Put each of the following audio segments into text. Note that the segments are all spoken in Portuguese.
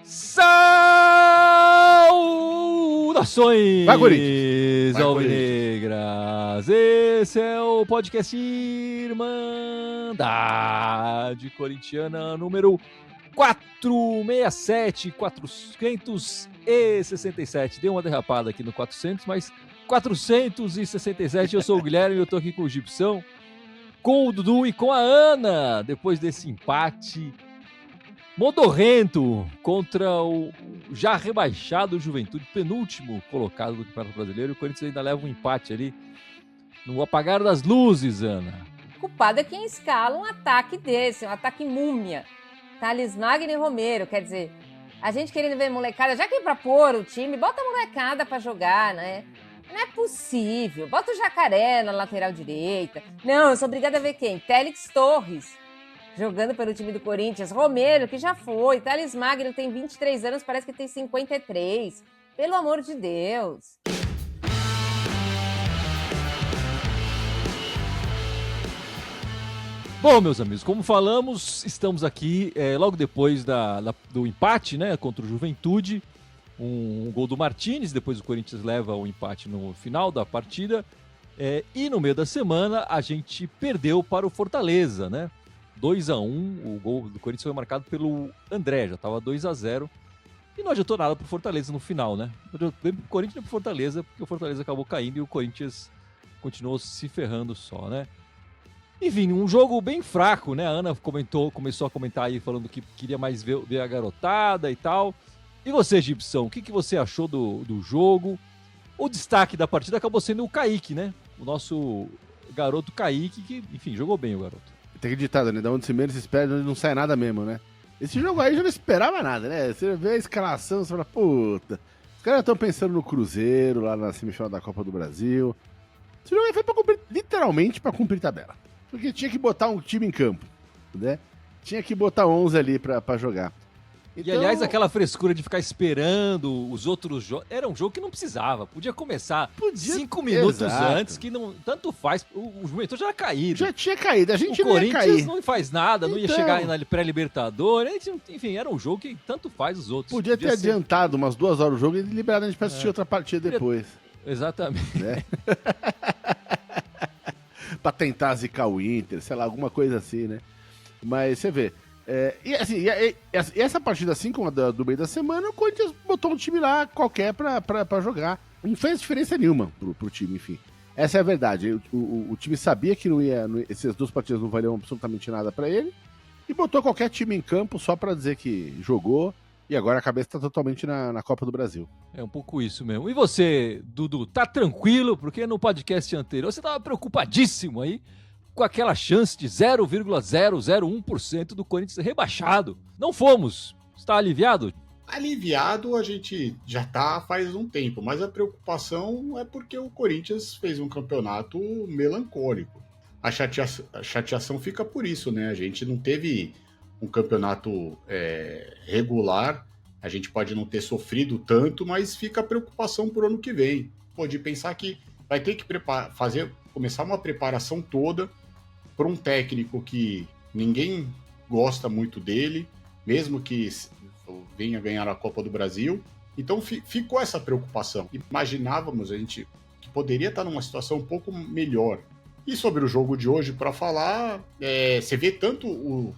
Saudações, Vai, Corinthians! alvinegras! Esse é o podcast Irmandade Corintiana número 467. Dei uma derrapada aqui no 400, mas 467. Eu sou o Guilherme e eu tô aqui com o Gibson, com o Dudu e com a Ana, depois desse empate modorrento contra o já rebaixado Juventude, penúltimo colocado do Campeonato Brasileiro. O Corinthians ainda leva um empate ali no apagar das luzes, Ana. Culpado é quem escala um ataque desse, um ataque múmia. Thales Magno e Romero, quer dizer, a gente querendo ver molecada, já que é pra pôr o time, bota a molecada pra jogar, né? Não é possível. Bota o Jacaré na lateral direita. Não, eu sou obrigada a ver quem? Félix Torres, jogando pelo time do Corinthians. Romero, que já foi. Thales Magno tem 23 anos, parece que tem 53. Pelo amor de Deus. Bom, meus amigos, como falamos, estamos aqui logo depois do empate, né, contra o Juventude. Um gol do Martínez, depois o Corinthians leva o empate no final da partida. E no meio da semana a gente perdeu para o Fortaleza, né? 2-1, o gol do Corinthians foi marcado pelo André, já estava 2-0. E não adiantou nada pro Fortaleza no final, né? Não adiantou nem pro Corinthians nem pro Fortaleza, porque o Fortaleza acabou caindo e o Corinthians continuou se ferrando só, né? Enfim, um jogo bem fraco, né? A Ana começou a comentar aí, falando que queria mais ver a garotada e tal. E você, Gibson, o que você achou do jogo? O destaque da partida acabou sendo o Kaique, né? O nosso garoto Kaique, que, enfim, jogou bem o garoto. Tem que ditado, né? Da onde se menos se espera, de onde não sai nada mesmo, né? Esse jogo aí já não esperava nada, né? Você vê a escalação, você fala, puta, os caras estão pensando no Cruzeiro, lá na semifinal da Copa do Brasil. Esse jogo aí foi literalmente pra cumprir tabela. Porque tinha que botar um time em campo, né? Tinha que botar 11 ali pra jogar. Então... E, aliás, aquela frescura de ficar esperando os outros jogos, era um jogo que não precisava. Podia começar 5 minutos antes, que não tanto faz. O Juventude já era caído. Já tinha caído, a gente não ia cair. O Corinthians não faz nada, não ia chegar na pré-Libertadores. Enfim, era um jogo que tanto faz os outros. Podia ter adiantado umas 2 horas o jogo e liberado a gente pra assistir outra partida depois. Exatamente. Né? Pra tentar zicar o Inter, sei lá, alguma coisa assim, né? Mas você vê. E essa partida, assim como a do meio da semana, o Corinthians botou um time lá qualquer pra jogar. Não fez diferença nenhuma pro time, enfim. Essa é a verdade. O time sabia que essas 2 partidas não valiam absolutamente nada pra ele e botou qualquer time em campo só pra dizer que jogou e agora a cabeça tá totalmente na Copa do Brasil. É um pouco isso mesmo. E você, Dudu, tá tranquilo? Porque no podcast anterior você tava preocupadíssimo aí com aquela chance de 0,001% do Corinthians rebaixado. Não fomos. Está aliviado? Aliviado a gente já tá faz um tempo, mas a preocupação é porque o Corinthians fez um campeonato melancólico. A chateação fica por isso, né? A gente não teve um campeonato regular, a gente pode não ter sofrido tanto, mas fica a preocupação pro ano que vem. Pode pensar que vai ter que começar uma preparação toda para um técnico que ninguém gosta muito dele, mesmo que venha ganhar a Copa do Brasil. Então ficou essa preocupação. Imaginávamos a gente que poderia estar numa situação um pouco melhor. E sobre o jogo de hoje, para falar, você vê tanto o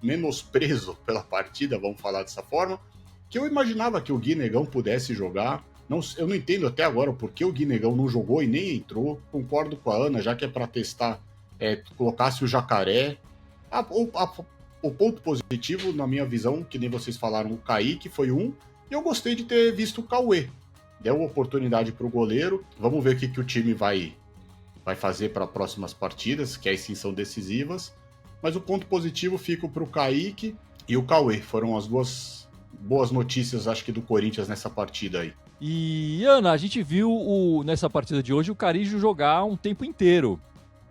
menosprezo pela partida, vamos falar dessa forma, que eu imaginava que o Gui Negão pudesse jogar. Eu não entendo até agora o porquê o Gui Negão não jogou e nem entrou. Concordo com a Ana, já que é para testar, colocasse o Jacaré. O ponto positivo, na minha visão, que nem vocês falaram, o Kaique foi um, e eu gostei de ter visto o Cauê. Deu oportunidade para o goleiro. Vamos ver o que o time vai fazer para as próximas partidas, que aí sim são decisivas. Mas o ponto positivo fica para o Kaique e o Cauê. Foram as 2 boas notícias, acho que, do Corinthians nessa partida aí. E, Ana, a gente viu nessa partida de hoje o Carijo jogar um tempo inteiro.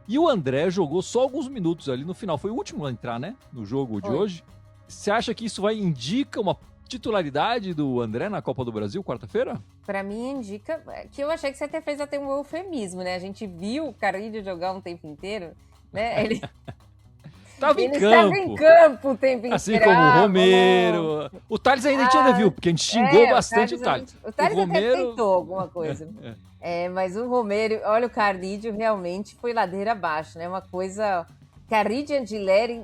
E o André jogou só alguns minutos ali no final. Foi o último a entrar, né? No jogo de hoje. Você acha que isso indica uma titularidade do André na Copa do Brasil, quarta-feira? pra mim indica que eu achei que você até fez até um eufemismo, né? A gente viu o Carrillo jogar um tempo inteiro, né? Ele Estava estava em campo o tempo inteiro. Assim como o Romero. O Thales ainda a gente ainda viu, porque a gente xingou bastante o Thales. O Thales até tentou alguma coisa. Mas o Romero, olha, o Carrillo realmente foi ladeira abaixo, né? Uma coisa... Carrillo e Angileri,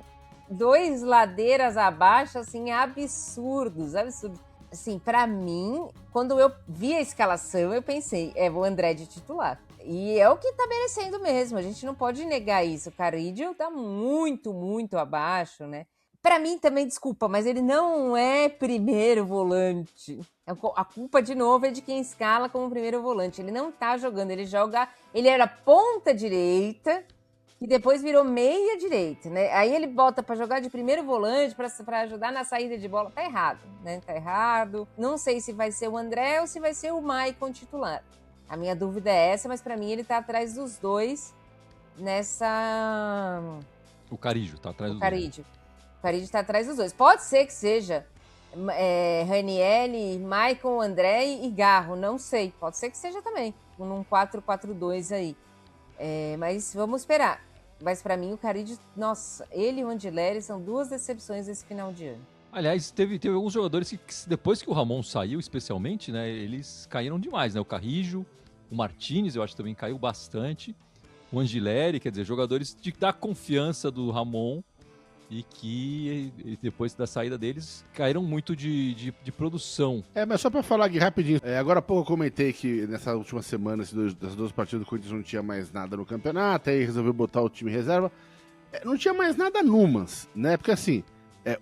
2 ladeiras abaixo, assim, absurdos. Assim, pra mim, quando eu vi a escalação, eu pensei, o André de titular. E é o que tá merecendo mesmo, a gente não pode negar isso. O Carrillo tá muito, muito abaixo, né? Pra mim também, desculpa, mas ele não é primeiro volante. A culpa, de novo, é de quem escala como primeiro volante. Ele não tá jogando, ele era ponta direita, que depois virou meia direita, né? Aí ele bota pra jogar de primeiro volante, pra ajudar na saída de bola. Tá errado, né? Tá errado. Não sei se vai ser o André ou se vai ser o Maicon titular. A minha dúvida é essa, mas pra mim ele tá atrás dos dois nessa... O Carrillo tá atrás dos dois. O Carrillo tá atrás dos dois. Pode ser que seja Ranieri, Maicon, André e Garro, não sei. Pode ser que seja também, num 4-4-2 aí. Mas vamos esperar. Mas pra mim o Carrillo, nossa, ele e o Angileri são 2 decepções esse final de ano. Aliás, teve alguns jogadores que depois que o Ramon saiu, especialmente, né, eles caíram demais, né? O Carrillo, o Martínez, eu acho que também caiu bastante. O Angileri, quer dizer, jogadores de dar confiança do Ramon e que depois da saída deles caíram muito de produção. Mas só pra falar aqui rapidinho, agora há pouco eu comentei que nessa última semana, das 2 partidas do Corinthians não tinha mais nada no campeonato, aí resolveu botar o time em reserva. Não tinha mais nada numas, né? Porque assim,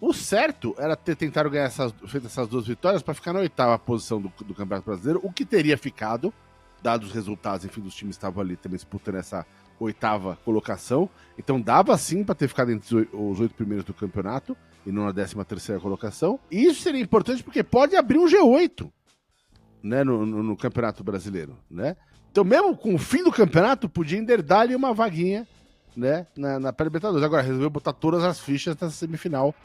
o certo era ter tentado ganhar feito essas 2 vitórias para ficar na 8ª posição do Campeonato Brasileiro, o que teria ficado, dados os resultados, enfim, dos times que estavam ali também disputando essa 8ª colocação. Então dava sim para ter ficado entre os 8 primeiros do campeonato e não na 13ª colocação. E isso seria importante porque pode abrir um G8, né, no Campeonato Brasileiro, né? Então mesmo com o fim do campeonato, podia herdar ali uma vaguinha, né, na pré-Libertadores. Agora resolveu botar todas as fichas nessa semifinal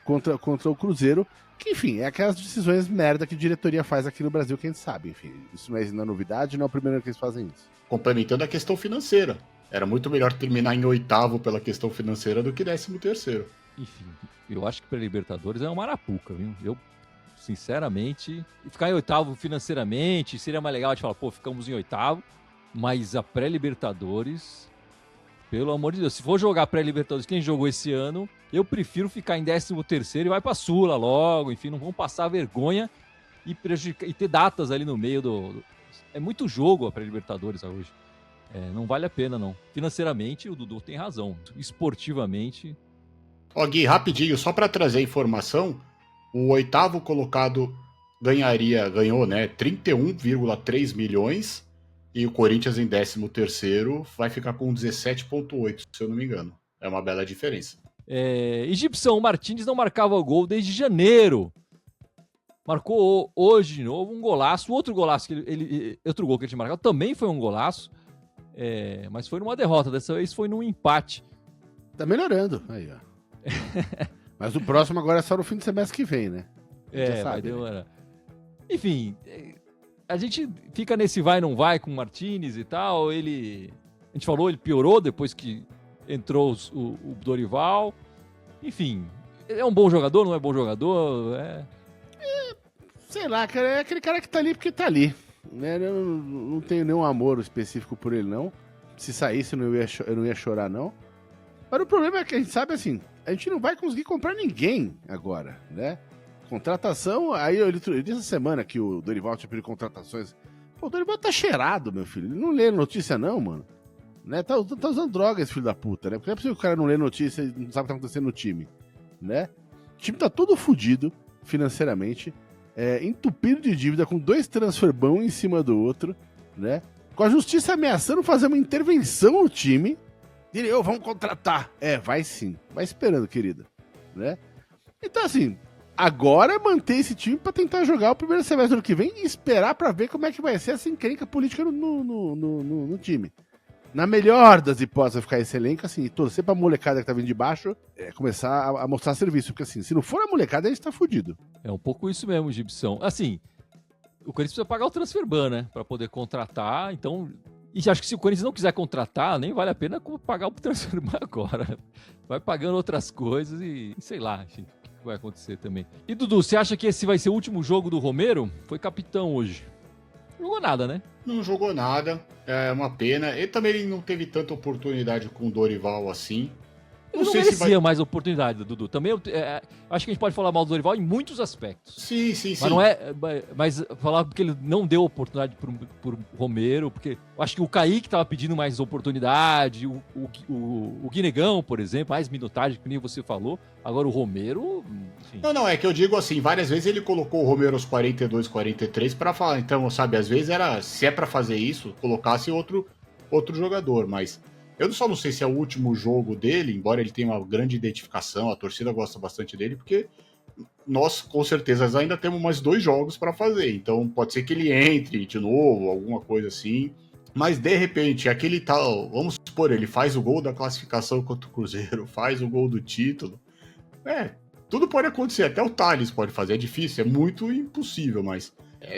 contra o Cruzeiro, que enfim, é aquelas decisões merda que a diretoria faz aqui no Brasil, que a gente sabe, enfim, isso não é novidade, não é o primeiro que eles fazem isso. Complementando a questão financeira, era muito melhor terminar em 8º pela questão financeira do que 13º. Enfim, eu acho que para Libertadores é uma arapuca, viu? Eu, sinceramente, ficar em 8º financeiramente seria mais legal de falar, ficamos em 8º, mas a pré-Libertadores, pelo amor de Deus, se for jogar pré-Libertadores, quem jogou esse ano, eu prefiro ficar em 13º e vai pra Sula logo, enfim, não vão passar vergonha e ter datas ali no meio É muito jogo a pré-Libertadores hoje. Não vale a pena, não. Financeiramente, o Dudu tem razão. Esportivamente... Gui, rapidinho, só para trazer informação, o 8º colocado ganhou, né, 31,3 milhões e o Corinthians em 13º vai ficar com 17,8, se eu não me engano. É uma bela diferença. Gibson Martínez não marcava gol desde janeiro. Marcou hoje de novo um golaço. Outro golaço, outro gol que ele tinha marcado também foi um golaço. Mas foi numa derrota. Dessa vez foi num empate. Tá melhorando. Aí, ó. Mas o próximo agora é só no fim do semestre que vem, né? Vai demorar. Enfim, a gente fica nesse vai não vai com o Martínez e tal. A gente falou, ele piorou depois que entrou o Dorival. Enfim, é um bom jogador, não é bom jogador? Sei lá, cara, é aquele cara que tá ali porque tá ali. Né? Eu não tenho nenhum amor específico por ele, não. Se saísse, eu não ia chorar, não. Mas o problema é que a gente sabe, assim, a gente não vai conseguir comprar ninguém agora, né? Contratação, aí eu disse essa semana que o Dorival tinha pedido contratações. Pô, o Dorival tá cheirado, meu filho. Ele não lê notícia, não, mano. Né? Tá usando droga esse filho da puta, né? Porque não é possível que o cara não lê notícia e não sabe o que tá acontecendo no time, né? O time tá todo fudido financeiramente, entupido de dívida, com 2 transferbão em cima do outro, né? Com a justiça ameaçando fazer uma intervenção no time. Ele, vamos contratar. Vai sim. Vai esperando, querida. Né? Então, assim, agora é manter esse time pra tentar jogar o primeiro semestre do ano que vem e esperar pra ver como é que vai ser essa encrenca política no time. Na melhor das hipóteses, vai ficar esse elenco, assim, e torcer pra molecada que tá vindo de baixo começar a mostrar serviço. Porque, assim, se não for a molecada, a gente tá fudido. É um pouco isso mesmo, Gibson. Assim, o Corinthians precisa pagar o transferban, né? Pra poder contratar, então... E acho que se o Corinthians não quiser contratar, nem vale a pena pagar o transferban agora. Vai pagando outras coisas e sei lá, enfim, o que vai acontecer também. E Dudu, você acha que esse vai ser o último jogo do Romero? Foi capitão hoje. Não jogou nada, né? Não jogou nada, é uma pena. Ele não teve tanta oportunidade com o Dorival assim. Ele não merecia mais oportunidade, Dudu. Também acho que a gente pode falar mal do Dorival em muitos aspectos. Sim. Mas não mas falar porque ele não deu oportunidade por Romero, porque eu acho que o Kaique estava pedindo mais oportunidade, o Guinegão, por exemplo, mais minutagem, que nem você falou. Agora o Romero, enfim. Não, é que eu digo assim, várias vezes ele colocou o Romero aos 42, 43 para falar. Então, sabe, às vezes se é para fazer isso, colocasse outro jogador, mas eu só não sei se é o último jogo dele, embora ele tenha uma grande identificação, a torcida gosta bastante dele, porque nós, com certeza, ainda temos mais 2 jogos para fazer. Então, pode ser que ele entre de novo, alguma coisa assim. Mas, de repente, aquele tal... Vamos supor, ele faz o gol da classificação contra o Cruzeiro, faz o gol do título. Tudo pode acontecer. Até o Thales pode fazer. É difícil, é muito impossível, mas...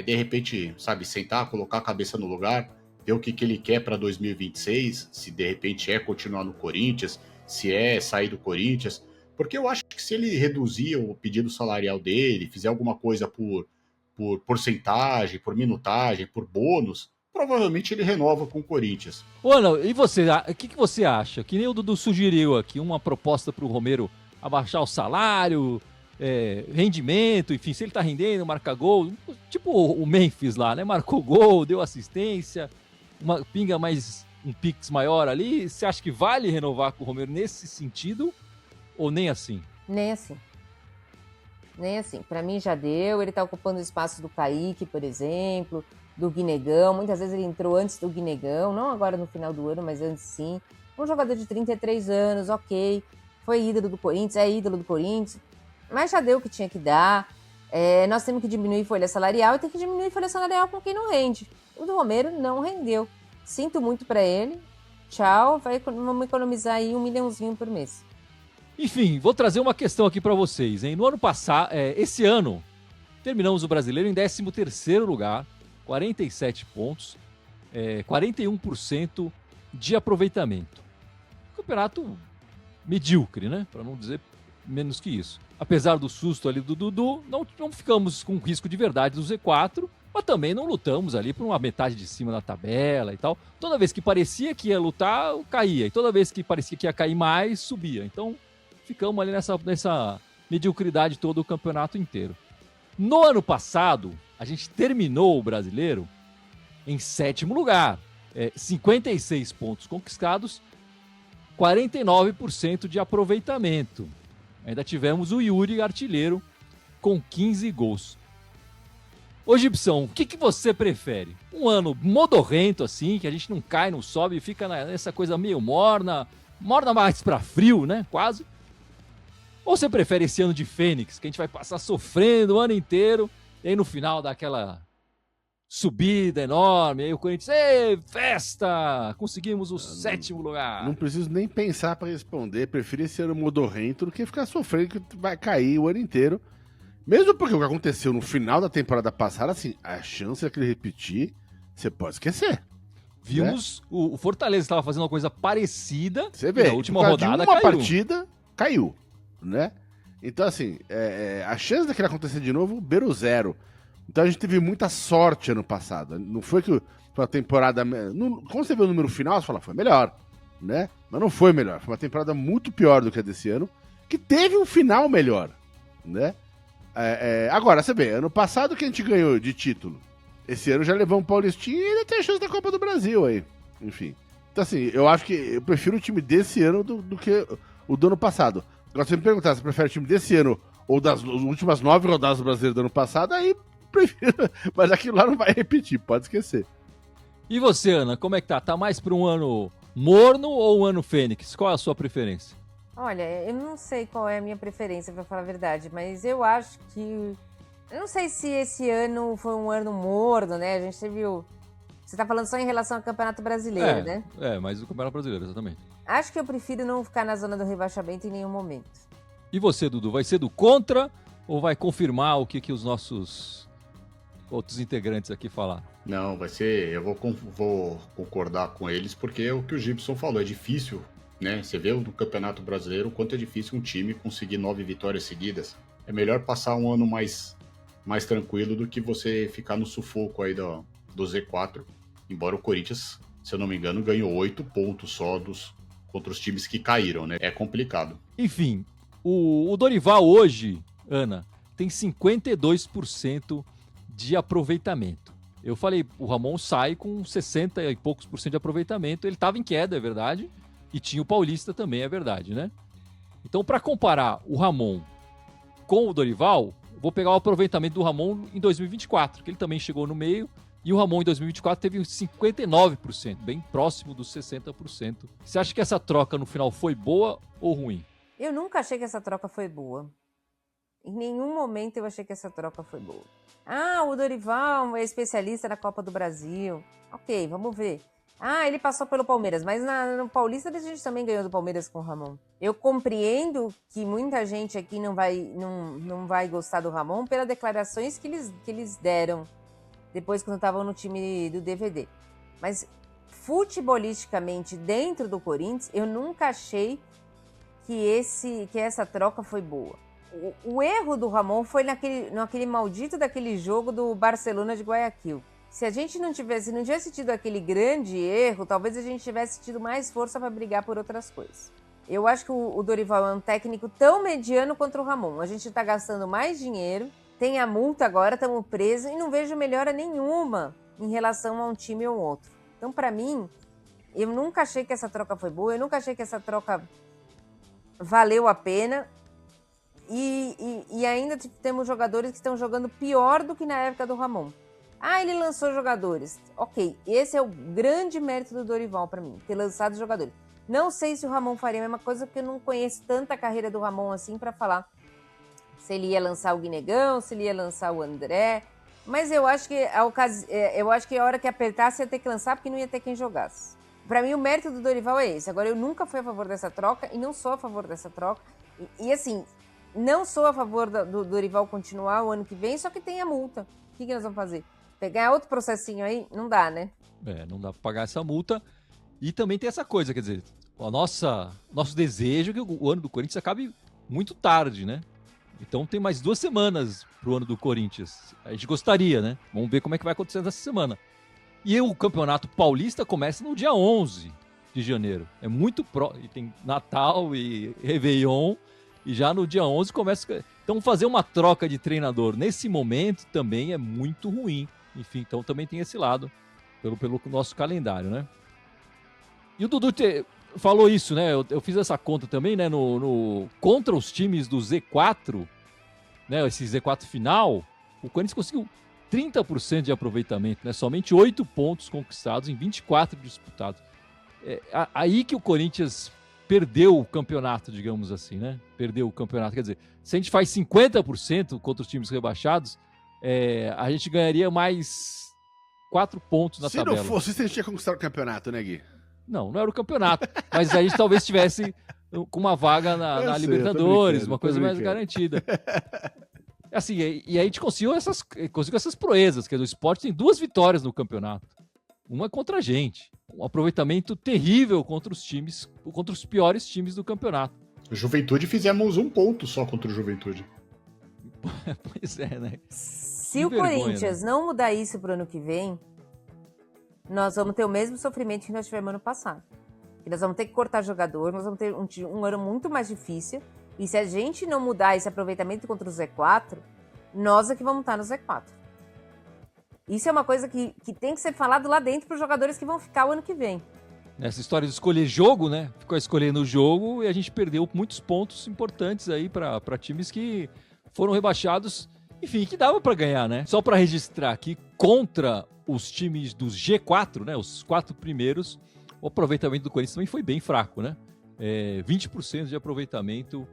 de repente, sabe, sentar, colocar a cabeça no lugar... ver o que ele quer para 2026, se de repente é continuar no Corinthians, se é sair do Corinthians, porque eu acho que se ele reduzir o pedido salarial dele, fizer alguma coisa por porcentagem, por minutagem, por bônus, provavelmente ele renova com o Corinthians. Ana, e você, o que você acha? Que nem o Dudu sugeriu aqui, uma proposta para o Romero abaixar o salário, rendimento, enfim, se ele tá rendendo, marca gol, tipo o Memphis lá, né? Marcou gol, deu assistência, pinga mais um pix maior ali. Você acha que vale renovar com o Romero nesse sentido ou nem assim? Nem assim. Nem assim. Pra mim já deu. Ele tá ocupando o espaço do Kaique, por exemplo, do Guinegão. Muitas vezes ele entrou antes do Guinegão, não agora no final do ano, mas antes sim. Um jogador de 33 anos, ok. Foi ídolo do Corinthians, é ídolo do Corinthians. Mas já deu o que tinha que dar. Nós temos que diminuir folha salarial e tem que diminuir folha salarial com quem não rende. O do Romero não rendeu. Sinto muito pra ele. Tchau, vamos economizar aí 1 milhãozinho por mês. Enfim, vou trazer uma questão aqui pra vocês, hein? No ano passado, esse ano, terminamos o Brasileiro em 13º lugar, 47 pontos, 41% de aproveitamento. Campeonato medíocre, né? Pra não dizer menos que isso. Apesar do susto ali do Dudu, não ficamos com risco de verdade do Z4, mas também não lutamos ali por uma metade de cima da tabela e tal. Toda vez que parecia que ia lutar, caía. E toda vez que parecia que ia cair mais, subia. Então, ficamos ali nessa mediocridade todo o campeonato inteiro. No ano passado, a gente terminou o Brasileiro em 7º lugar. 56 pontos conquistados, 49% de aproveitamento. Ainda tivemos o Yuri artilheiro com 15 gols. Ô Gibson, o que você prefere? Um ano modorrento assim, que a gente não cai, não sobe, fica nessa coisa meio morna mais pra frio, né? Quase. Ou você prefere esse ano de Fênix, que a gente vai passar sofrendo o ano inteiro, e aí no final dá aquela subida enorme, aí o Corinthians, festa! Conseguimos o 7º lugar. Não preciso nem pensar pra responder, prefiro esse ano modorrento do que ficar sofrendo que vai cair o ano inteiro. Mesmo porque o que aconteceu no final da temporada passada, assim, a chance daquele repetir, você pode esquecer. Vimos, o Fortaleza estava fazendo uma coisa parecida. Você vê, na última rodada uma partida caiu, né? Então, assim, a chance daquilo acontecer de novo, beira o 0. Então a gente teve muita sorte ano passado. Não foi que foi uma temporada... Quando você vê o número final, você fala, foi melhor, né? Mas não foi melhor. Foi uma temporada muito pior do que a desse ano, que teve um final melhor, né? Agora, você vê, ano passado que a gente ganhou de título, esse ano já levou um Paulistinho e ainda tem a chance da Copa do Brasil aí. Enfim. Então, assim, eu acho que eu prefiro o time desse ano do que o do ano passado. Agora, se você me perguntar se prefere o time desse ano ou das últimas 9 rodadas do Brasileiro do ano passado, aí prefiro. Mas aquilo lá não vai repetir, pode esquecer. E você, Ana, como é que tá? Tá mais para um ano morno ou um ano Fênix? Qual é a sua preferência? Olha, eu não sei qual é a minha preferência, pra falar a verdade, mas eu acho que... Eu não sei se esse ano foi um ano morno, né? A gente teve o... Você tá falando só em relação ao Campeonato Brasileiro, né? Mas o Campeonato Brasileiro, exatamente. Acho que eu prefiro não ficar na zona do rebaixamento em nenhum momento. E você, Dudu, vai ser do contra ou vai confirmar o que os nossos outros integrantes aqui falar. Não, vai ser. Eu vou concordar com eles, porque é o que o Gibson falou, é difícil, né? Você vê no Campeonato Brasileiro o quanto é difícil um time conseguir 9 vitórias seguidas. É melhor passar um ano mais tranquilo do que você ficar no sufoco aí do Z4. Embora o Corinthians, se eu não me engano, ganhou 8 pontos só contra os times que caíram, né? É complicado. Enfim, o Dorival hoje, Ana, tem 52% de aproveitamento. Eu falei, o Ramon sai com 60 e poucos por cento de aproveitamento. Ele estava em queda, é verdade, e tinha o Paulista também, é verdade, né? Então, para comparar o Ramon com o Dorival, vou pegar o aproveitamento do Ramon em 2024, que ele também chegou no meio, e o Ramon em 2024 teve 59%, bem próximo dos 60%. Você acha que essa troca no final foi boa ou ruim? Eu nunca achei que essa troca foi boa. Em nenhum momento eu achei que essa troca foi boa. Ah, o Dorival é especialista na Copa do Brasil. Ok, vamos ver. Ah, ele passou pelo Palmeiras, mas no Paulista a gente também ganhou do Palmeiras com o Ramon. Eu compreendo que muita gente aqui não vai gostar do Ramon pelas declarações que eles deram depois quando estavam no time do DVD. Mas futebolisticamente dentro do Corinthians, eu nunca achei que essa troca foi boa. O erro do Ramon foi naquele maldito daquele jogo do Barcelona de Guayaquil. Se a gente não tivesse tido aquele grande erro, talvez a gente tivesse tido mais força para brigar por outras coisas. Eu acho que o Dorival é um técnico tão mediano quanto o Ramon. A gente está gastando mais dinheiro, tem a multa agora, estamos presos e não vejo melhora nenhuma em relação a um time ou outro. Então, para mim, eu nunca achei que essa troca foi boa, eu nunca achei que essa troca valeu a pena. E ainda temos jogadores que estão jogando pior do que na época do Ramon. Ah, ele lançou jogadores. Ok, esse é o grande mérito do Dorival para mim, ter lançado jogadores. Não sei se o Ramon faria a mesma coisa, porque eu não conheço tanta carreira do Ramon assim para falar se ele ia lançar o Guinegão, se ele ia lançar o André. Mas eu acho que a hora que apertasse ia ter que lançar, porque não ia ter quem jogasse. Para mim, o mérito do Dorival é esse. Agora, eu nunca fui a favor dessa troca e não sou a favor dessa troca. E assim, não sou a favor do Dorival continuar o ano que vem, só que tem a multa. O que nós vamos fazer? Pegar outro processinho aí? Não dá, né? Não dá para pagar essa multa. E também tem essa coisa, quer dizer, nosso desejo é que o ano do Corinthians acabe muito tarde, né? Então tem mais 2 semanas pro ano do Corinthians. A gente gostaria, né? Vamos ver como é que vai acontecer nessa semana. E o Campeonato Paulista começa no dia 11 de janeiro. É muito e tem Natal e Réveillon. E já no dia 11 começa... Então fazer uma troca de treinador nesse momento também é muito ruim. Enfim, então também tem esse lado pelo nosso calendário, né? E o Dudu falou isso, né? Eu fiz essa conta também, né? Contra os times do Z4, né? Esse Z4 final, o Corinthians conseguiu 30% de aproveitamento, né? Somente 8 pontos conquistados em 24 disputados. Aí que o Corinthians perdeu o campeonato, digamos assim, né? Perdeu o campeonato. Quer dizer, se a gente faz 50% contra os times rebaixados, a gente ganharia mais 4 pontos na tabela. Se não fosse, você tinha conquistado o campeonato, né, Gui? Não era o campeonato. Mas a gente talvez estivesse com uma vaga na Libertadores, uma coisa mais garantida. Assim, e aí a gente conseguiu essas proezas. Quer dizer, o Sport tem 2 vitórias no campeonato. Uma contra a gente. Um aproveitamento terrível contra os piores times do campeonato. Juventude fizemos 1 ponto só contra o Juventude. Pois é, né? Se o Corinthians não mudar isso pro ano que vem, nós vamos ter o mesmo sofrimento que nós tivemos ano passado. E nós vamos ter que cortar jogador, nós vamos ter um ano muito mais difícil. E se a gente não mudar esse aproveitamento contra o Z4, nós é que vamos estar no Z4. Isso é uma coisa que tem que ser falado lá dentro para os jogadores que vão ficar o ano que vem. Essa história de escolher jogo, né? Ficou escolhendo o jogo e a gente perdeu muitos pontos importantes aí para times que foram rebaixados. Enfim, que dava para ganhar, né? Só para registrar aqui, contra os times dos G4, né? Os 4 primeiros, o aproveitamento do Corinthians também foi bem fraco, né? 20% de aproveitamento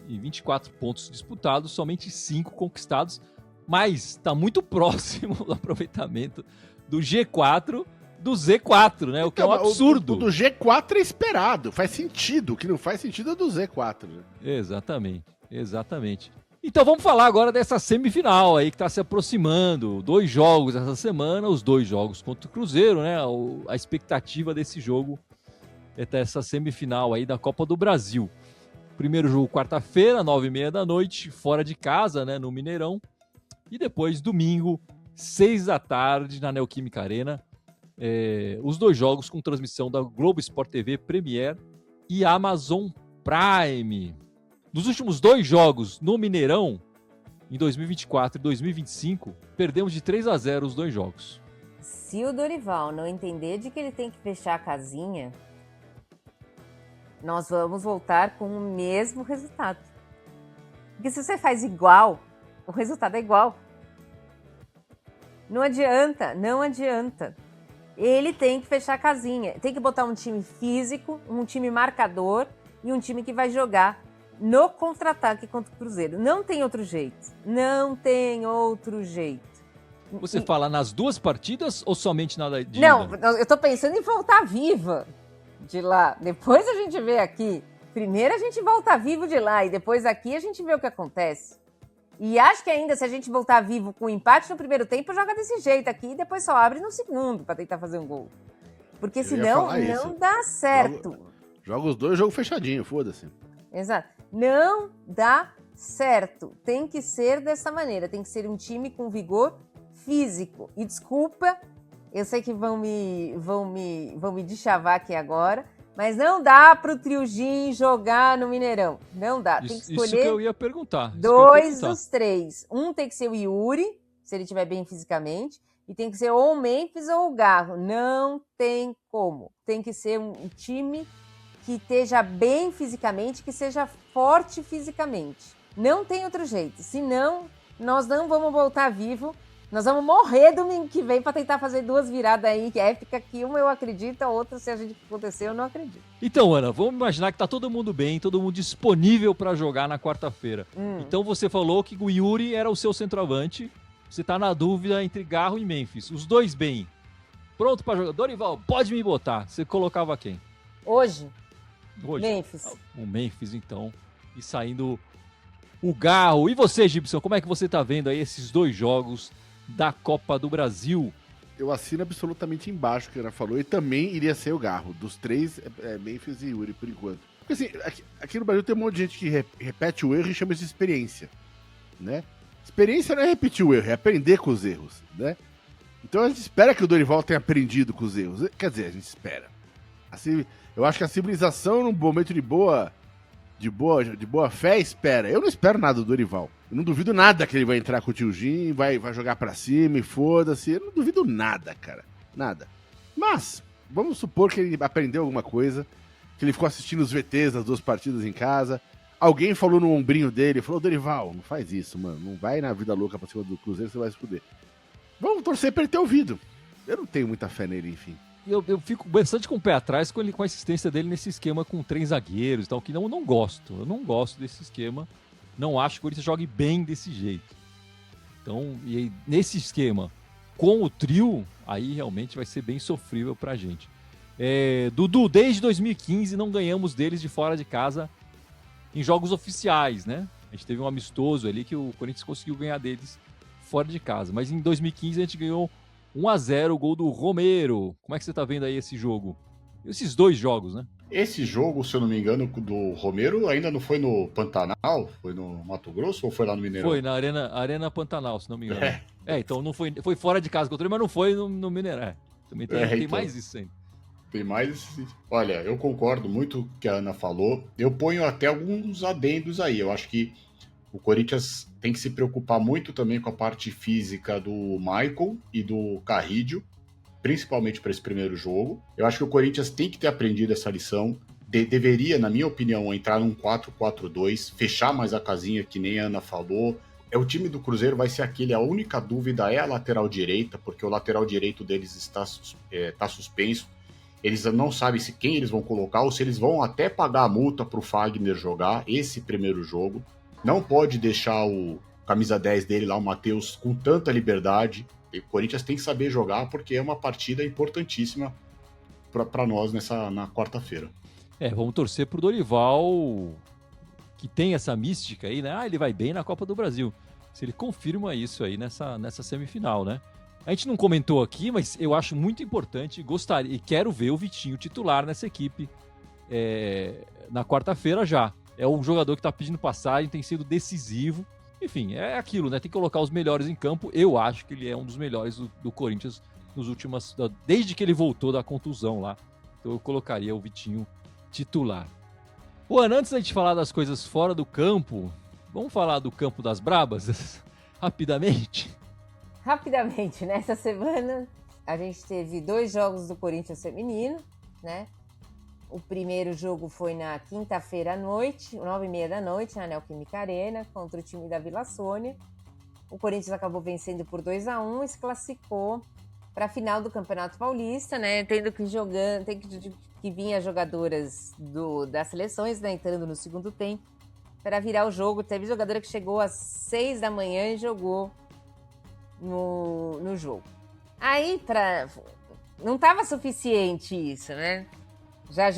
e 24 pontos disputados, somente 5 conquistados. Mas está muito próximo do aproveitamento do G4 do Z4, né? O que é um absurdo. O do G4 é esperado, faz sentido. O que não faz sentido é do Z4. Né? Exatamente. Então vamos falar agora dessa semifinal aí que está se aproximando. 2 jogos essa semana, os 2 jogos contra o Cruzeiro, né? A expectativa desse jogo é ter essa semifinal aí da Copa do Brasil. Primeiro jogo quarta-feira, 9h30 da noite, fora de casa, né? No Mineirão. E depois domingo, 6 da tarde, na Neoquímica Arena. Os 2 jogos com transmissão da Globo Sport TV, Premiere e Amazon Prime. Nos últimos 2 jogos no Mineirão, em 2024 e 2025, perdemos de 3-0 os 2 jogos. Se o Dorival não entender de que ele tem que fechar a casinha, nós vamos voltar com o mesmo resultado. Porque se você faz igual, o resultado é igual. Não adianta. Ele tem que fechar a casinha. Tem que botar um time físico, um time marcador e um time que vai jogar no contra-ataque contra o Cruzeiro. Não tem outro jeito. Você fala nas 2 partidas ou somente na de Não, ida? eu tô pensando em voltar viva de lá. Depois a gente vê aqui. Primeiro a gente volta vivo de lá e depois aqui a gente vê o que acontece. E acho que ainda se a gente voltar vivo com empate no primeiro tempo, joga desse jeito aqui e depois só abre no segundo para tentar fazer um gol. Porque senão não dá certo. Joga os 2 jogos fechadinho, foda-se. Exato. Não dá certo. Tem que ser dessa maneira. Tem que ser um time com vigor físico. E desculpa, eu sei que vão me deschavar aqui agora, mas não dá pro Triugin jogar no Mineirão. Não dá. Tem que escolher isso que eu ia perguntar. 2 dos 3. Um tem que ser o Yuri, se ele estiver bem fisicamente, e tem que ser ou o Memphis ou o Garro. Não tem como. Tem que ser um time que esteja bem fisicamente, que seja forte fisicamente. Não tem outro jeito. Senão, nós não vamos voltar vivo. Nós vamos morrer domingo que vem para tentar fazer 2 viradas aí, que é épica, que uma eu acredito, a outra, se a gente acontecer, eu não acredito. Então, Ana, vamos imaginar que tá todo mundo bem, todo mundo disponível para jogar na quarta-feira. Então você falou que o Yuri era o seu centroavante. Você tá na dúvida entre Garro e Memphis. Os 2 bem. Pronto para jogar. Dorival, pode me botar. Você colocava quem? Hoje? Memphis. O Memphis, então. E saindo o Garro. E você, Gibson, como é que você tá vendo aí esses 2 jogos da Copa do Brasil? Eu assino absolutamente embaixo o que a Ana falou e também iria ser o Garro. Dos 3, Memphis e Yuri, por enquanto. Porque assim, aqui no Brasil tem um monte de gente que repete o erro e chama isso de experiência, né? Experiência não é repetir o erro, é aprender com os erros, né? Então a gente espera que o Dorival tenha aprendido com os erros. Quer dizer, a gente espera. Assim, eu acho que a civilização, num momento de boa fé, espera. Eu não espero nada do Dorival. Eu não duvido nada que ele vai entrar com o tio Jim, vai jogar pra cima e foda-se. Eu não duvido nada, cara. Nada. Mas, vamos supor que ele aprendeu alguma coisa, que ele ficou assistindo os VTs das 2 partidas em casa. Alguém falou no ombrinho dele, falou, Dorival, não faz isso, mano. Não vai na vida louca pra cima do Cruzeiro, você vai se fuder. Vamos torcer pra ele ter ouvido. Eu não tenho muita fé nele, enfim. Eu fico bastante com o pé atrás com a assistência dele nesse esquema com 3 zagueiros e tal, que não gosto. Eu não gosto desse esquema. Não acho que o Corinthians jogue bem desse jeito. Então, e aí, nesse esquema, com o trio, aí realmente vai ser bem sofrível pra gente. Dudu, desde 2015 não ganhamos deles de fora de casa em jogos oficiais, né? A gente teve um amistoso ali que o Corinthians conseguiu ganhar deles fora de casa. Mas em 2015 a gente ganhou 1-0, o gol do Romero. Como é que você tá vendo aí esse jogo? Esses 2 jogos, né? Esse jogo, se eu não me engano, do Romero, ainda não foi no Pantanal? Foi no Mato Grosso ou foi lá no Mineirão? Foi na Arena Pantanal, se não me engano. Então não foi fora de casa contra ele, mas não foi no Mineirão. Também tem então, mais isso ainda. Tem mais... Olha, eu concordo muito com o que a Ana falou. Eu ponho até alguns adendos aí. Eu acho que o Corinthians tem que se preocupar muito também com a parte física do Michael e do Carrídio, principalmente para esse primeiro jogo. Eu acho que o Corinthians tem que ter aprendido essa lição. Deveria, na minha opinião, entrar num 4-4-2, fechar mais a casinha, que nem a Ana falou. O time do Cruzeiro vai ser aquele, a única dúvida é a lateral direita, porque o lateral direito deles está suspenso. Eles não sabem quem eles vão colocar, ou se eles vão até pagar a multa para o Fagner jogar esse primeiro jogo. Não pode deixar o camisa 10 dele lá, o Matheus, com tanta liberdade. O Corinthians tem que saber jogar, porque é uma partida importantíssima para nós na quarta-feira. Vamos torcer pro Dorival, que tem essa mística aí, né? Ele vai bem na Copa do Brasil. Se ele confirma isso aí nessa semifinal, né? A gente não comentou aqui, mas eu acho muito importante, gostaria e quero ver o Vitinho titular nessa equipe na quarta-feira já. É um jogador que está pedindo passagem, tem sido decisivo. Enfim, é aquilo, né? Tem que colocar os melhores em campo. Eu acho que ele é um dos melhores do Corinthians desde que ele voltou da contusão lá. Então eu colocaria o Vitinho titular. Ana, antes da gente falar das coisas fora do campo, vamos falar do campo das brabas rapidamente? Rapidamente, nessa semana a gente teve 2 jogos do Corinthians feminino, né? O primeiro jogo foi na quinta-feira à noite, 9h30 da noite, na Neoquímica Arena, contra o time da Vila Sônia. O Corinthians acabou vencendo por 2-1 e se classificou para a final do Campeonato Paulista, né? Tendo que vir as jogadoras das seleções, né? Entrando no segundo tempo para virar o jogo. Teve jogadora que chegou às 6 da manhã e jogou no jogo. Aí, não estava suficiente isso, né? Já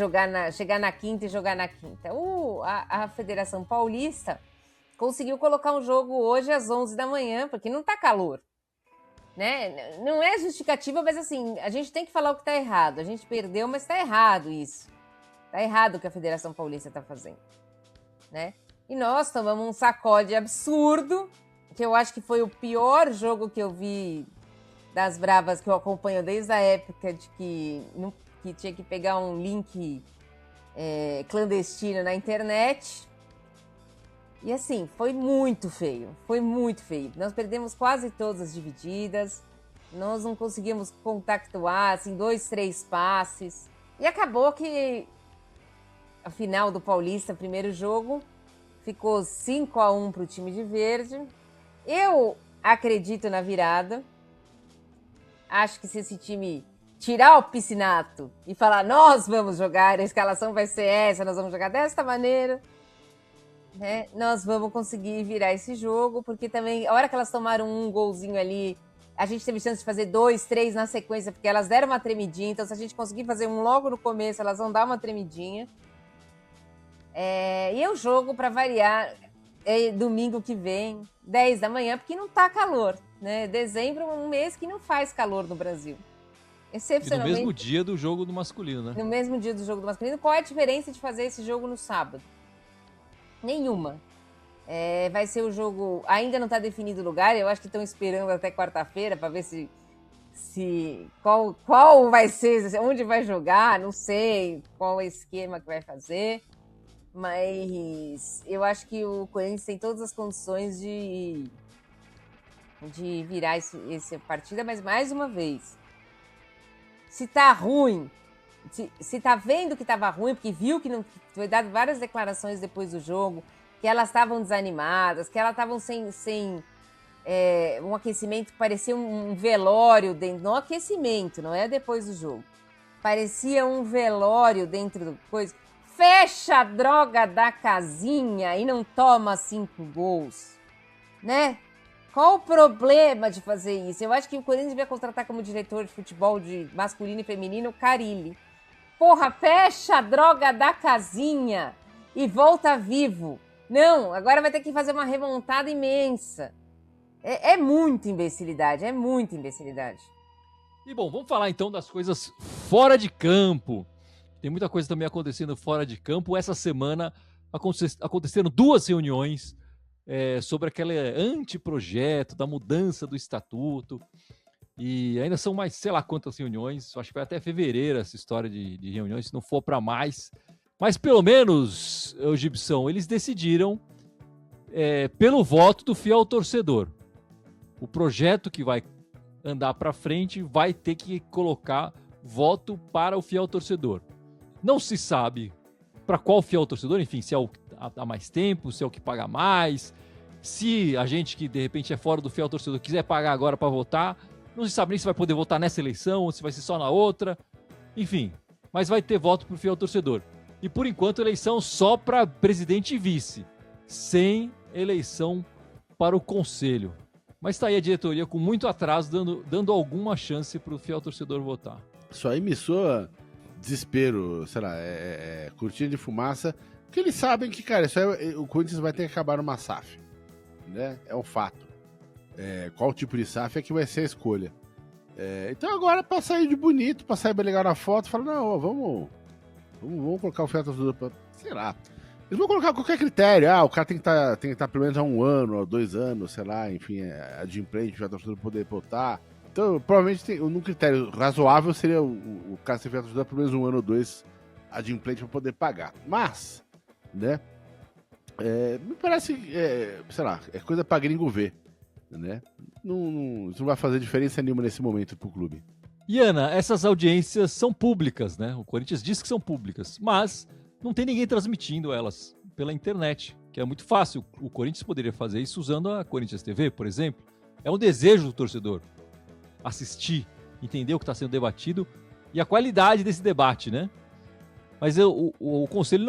chegar na quinta e jogar na quinta. A Federação Paulista conseguiu colocar um jogo hoje às 11 da manhã, porque não tá calor, né? Não é justificativa, mas assim, a gente tem que falar o que tá errado. A gente perdeu, mas tá errado isso. Tá errado o que a Federação Paulista tá fazendo, né? E nós tomamos um sacode absurdo, que eu acho que foi o pior jogo que eu vi das bravas, que eu acompanho desde a época de que tinha que pegar um link clandestino na internet. E assim, foi muito feio. Nós perdemos quase todas as divididas, nós não conseguimos compactuar, assim, 2, 3 passes. E acabou que a final do Paulista, primeiro jogo, ficou 5-1 para o time de verde. Eu acredito na virada. Acho que se esse time tirar o Piscinato e falar, nós vamos jogar, a escalação vai ser essa, nós vamos jogar desta maneira, né? Nós vamos conseguir virar esse jogo, porque também, a hora que elas tomaram um golzinho ali, a gente teve chance de fazer 2, 3 na sequência, porque elas deram uma tremidinha, então se a gente conseguir fazer um logo no começo, elas vão dar uma tremidinha. E o jogo, para variar, é domingo que vem, 10 da manhã, porque não tá calor, né? Dezembro é um mês que não faz calor no Brasil. Excepcionalmente. E no mesmo dia do jogo do masculino, né? No mesmo dia do jogo do masculino. Qual é a diferença de fazer esse jogo no sábado? Nenhuma. Vai ser o jogo... Ainda não está definido o lugar. Eu acho que estão esperando até quarta-feira para ver qual vai ser, onde vai jogar. Não sei qual é o esquema que vai fazer. Mas eu acho que o Corinthians tem todas as condições de virar essa partida. Mas, mais uma vez... Se tá ruim, se tá vendo que tava ruim, porque viu que não foi dado várias declarações depois do jogo, que elas estavam desanimadas, que elas estavam sem um aquecimento que parecia um velório dentro, não aquecimento, não é depois do jogo. Parecia um velório dentro do coisa. Fecha a droga da casinha e não toma 5 gols, né? Qual o problema de fazer isso? Eu acho que o Corinthians devia contratar como diretor de futebol de masculino e feminino o Carille. Porra, fecha a droga da casinha e volta vivo. Não, agora vai ter que fazer uma remontada imensa. É muita imbecilidade, E bom, vamos falar então das coisas fora de campo. Tem muita coisa também acontecendo fora de campo. Essa semana aconteceram 2 reuniões sobre aquele anteprojeto da mudança do estatuto, e ainda são mais, sei lá quantas reuniões, acho que vai até fevereiro essa história de reuniões, se não for para mais, mas pelo menos, Gibson, eles decidiram pelo voto do fiel torcedor. O projeto que vai andar para frente vai ter que colocar voto para o fiel torcedor. Não se sabe para qual fiel torcedor, enfim, se é o há mais tempo, se é o que paga mais, se a gente que de repente é fora do fiel torcedor quiser pagar agora para votar, não se sabe nem se vai poder votar nessa eleição ou se vai ser só na outra, enfim, mas vai ter voto para o fiel torcedor. E por enquanto eleição só para presidente e vice, sem eleição para o conselho. Mas está aí a diretoria com muito atraso, dando alguma chance para o fiel torcedor votar. Isso aí me soa desespero, sei lá, cortina de fumaça Porque eles sabem que, cara, o Corinthians vai ter que acabar numa SAF. Né? É um fato. Qual tipo de SAF é que vai ser a escolha. Então agora, pra sair de bonito, pra sair bem legal na foto, fala, não, ó, vamos colocar o fiel torcedor pra... Sei lá. Eles vão colocar qualquer critério. O cara tem que estar pelo menos há 1 ano, ou 2 anos, sei lá, enfim, a de implante, o fiel torcedor poder votar. Então, provavelmente, um critério razoável seria o cara ser fiel torcedor pelo menos 1 ano ou 2 a de implante pra poder pagar. Mas, né, me parece, sei lá, é coisa pra gringo ver. Né? Isso não vai fazer diferença nenhuma nesse momento pro clube. E Ana, essas audiências são públicas, né? O Corinthians diz que são públicas, mas não tem ninguém transmitindo elas pela internet, que é muito fácil. O Corinthians poderia fazer isso usando a Corinthians TV, por exemplo. É um desejo do torcedor assistir, entender o que está sendo debatido e a qualidade desse debate, né? Mas o Conselho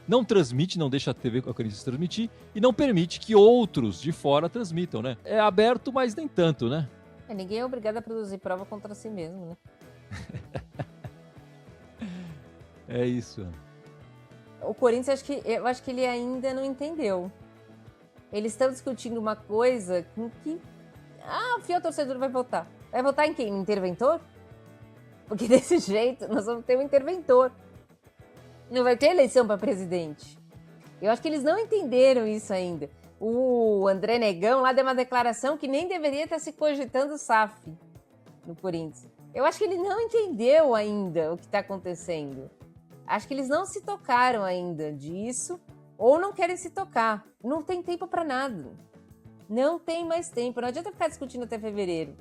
não transmite, não deixa a TV a Corinthians transmitir e não permite que outros de fora transmitam, né? É aberto, mas nem tanto, né? Ninguém é obrigado a produzir prova contra si mesmo, né? É isso. O Corinthians, eu acho que ele ainda não entendeu. Eles estão discutindo uma coisa que... o fiel torcedor vai votar. Vai votar em quem? No interventor? Porque desse jeito nós vamos ter um interventor. Não vai ter eleição para presidente. Eu acho que eles não entenderam isso ainda. O André Negão lá deu uma declaração que nem deveria estar se cogitando SAF no Corinthians. Eu acho que ele não entendeu ainda o que está acontecendo. Acho que eles não se tocaram ainda disso ou não querem se tocar. Não tem tempo para nada. Não tem mais tempo. Não adianta ficar discutindo até fevereiro.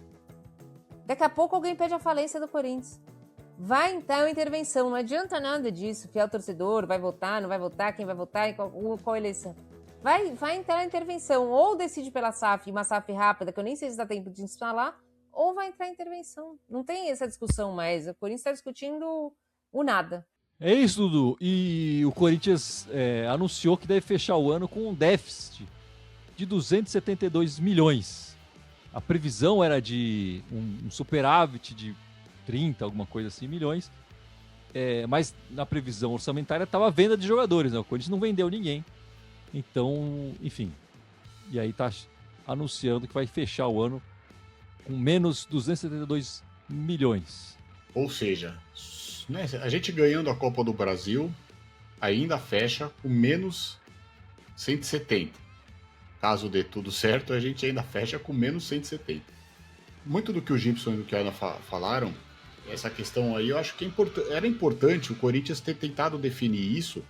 Daqui a pouco alguém pede a falência do Corinthians. Vai entrar uma intervenção, não adianta nada disso, fiel torcedor, vai votar, não vai votar, quem vai votar, qual eleição. Vai entrar a intervenção, ou decide pela SAF, uma SAF rápida, que eu nem sei se dá tempo de instalar, ou vai entrar a intervenção. Não tem essa discussão mais, o Corinthians está discutindo o nada. É isso, Dudu. E o Corinthians anunciou que deve fechar o ano com um déficit de 272 milhões. A previsão era de um superávit de 30, alguma coisa assim, milhões. Mas na previsão orçamentária estava a venda de jogadores, né? O Corinthians não vendeu ninguém. Então, enfim. E aí tá anunciando que vai fechar o ano com menos 272 milhões. Ou seja, né, a gente ganhando a Copa do Brasil ainda fecha com menos 170. Caso dê tudo certo, a gente ainda fecha com menos 170. Muito do que o Gibson e o que a Ana falaram, essa questão aí, eu acho que era importante o Corinthians ter tentado definir isso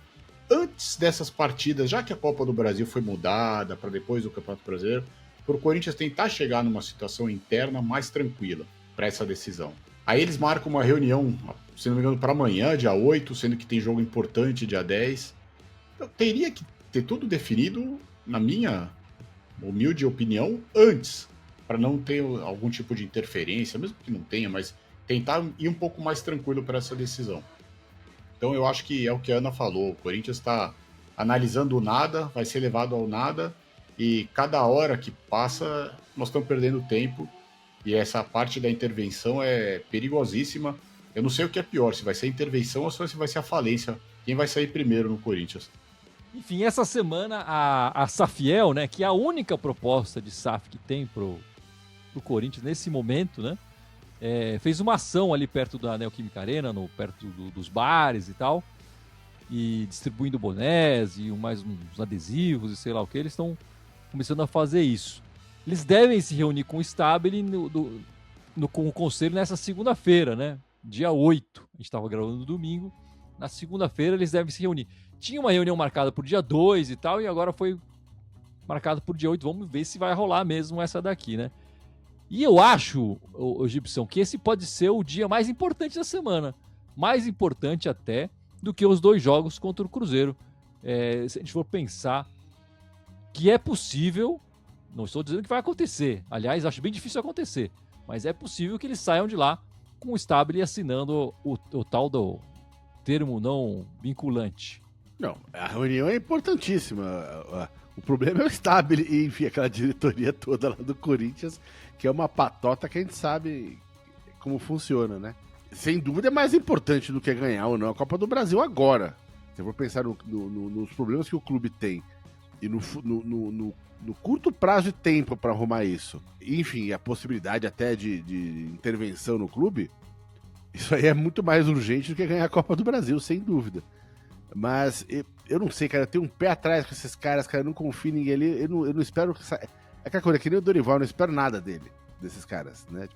antes dessas partidas, já que a Copa do Brasil foi mudada para depois do Campeonato Brasileiro, para o Corinthians tentar chegar numa situação interna mais tranquila para essa decisão. Aí eles marcam uma reunião, se não me engano, para amanhã, dia 8, sendo que tem jogo importante dia 10. Então, teria que ter tudo definido, na minha humilde opinião, antes, para não ter algum tipo de interferência, mesmo que não tenha, mas tentar ir um pouco mais tranquilo para essa decisão. Então eu acho que é o que a Ana falou, o Corinthians está analisando o nada, vai ser levado ao nada, e cada hora que passa nós estamos perdendo tempo, e essa parte da intervenção é perigosíssima. Eu não sei o que é pior, se vai ser a intervenção ou se vai ser a falência, quem vai sair primeiro no Corinthians. Enfim, essa semana a Safiel, né, que é a única proposta de SAF que tem pro Corinthians nesse momento, né, fez uma ação ali perto da Neoquímica Arena, perto dos bares e tal, e distribuindo bonés e mais uns adesivos e sei lá o que. Eles estão começando a fazer isso. Eles devem se reunir com o Stabile com o Conselho nessa segunda-feira, né? Dia 8. A gente estava gravando no domingo. Na segunda-feira eles devem se reunir. Tinha uma reunião marcada por dia 2 e tal, e agora foi marcado por dia 8. Vamos ver se vai rolar mesmo essa daqui, né? E eu acho, o Gibson, que esse pode ser o dia mais importante da semana. Mais importante até do que os 2 jogos contra o Cruzeiro. Se a gente for pensar que é possível, não estou dizendo que vai acontecer. Aliás, acho bem difícil acontecer. Mas é possível que eles saiam de lá com o Stabile assinando o tal do termo não vinculante. Não, a reunião é importantíssima. O problema é o Stabile e, enfim, aquela diretoria toda lá do Corinthians, que é uma patota que a gente sabe como funciona, né? Sem dúvida é mais importante do que ganhar ou não a Copa do Brasil agora. Se eu for pensar nos problemas que o clube tem e no curto prazo de tempo para arrumar isso, enfim, a possibilidade até de intervenção no clube, isso aí é muito mais urgente do que ganhar a Copa do Brasil, sem dúvida. Mas eu não sei, cara, eu tenho um pé atrás com esses caras, cara, eu não confio em ninguém ali, eu não espero... É aquela coisa, que nem o Dorival, eu não espero nada desses caras, né?